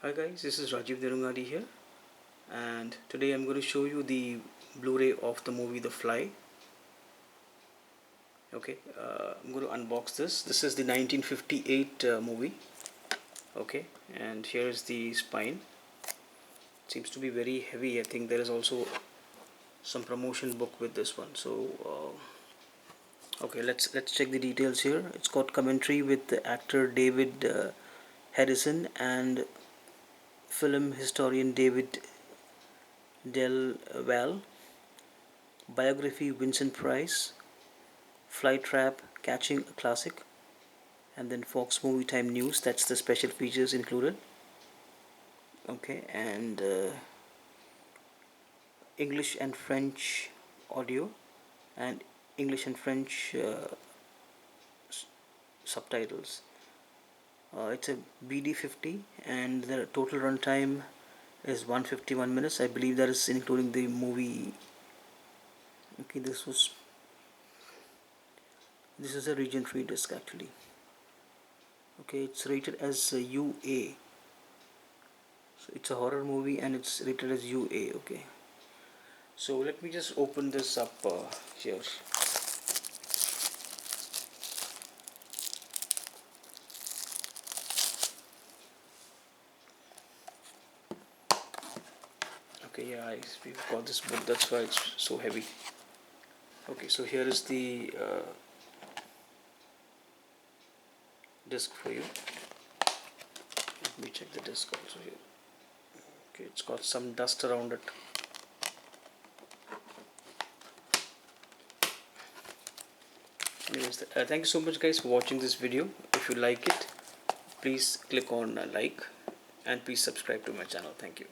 Hi guys, this is Rajiv Nedungadi here, and today I'm going to show you the Blu-ray of the movie The Fly. Okay, I'm going to unbox this. This is the 1958 movie. Okay, and here is the spine. It seems to be very heavy. I think there is also some promotion book with this one. So, okay, let's check the details here. It's got commentary with the actor David Harrison and film historian David Del Valle, biography Vincent Price, Flytrap Catching a Classic, and then Fox Movie Time News. That's the special features included. Okay, and English and French audio and English and French subtitles. It's a BD50 and the total runtime is 151 minutes. I believe that is including the movie. Okay, this is a region 3 disc actually. Okay, it's rated as UA. So it's a horror movie and it's rated as UA. Okay, so let me just open this up here. Okay, yeah, we've got this book, that's why it's so heavy. Okay, so here is the disc for you. Let me check the disc also here. Okay, it's got some dust around it. Anyways, thank you so much guys for watching this video. If you like it, please click on like and please subscribe to my channel. Thank you.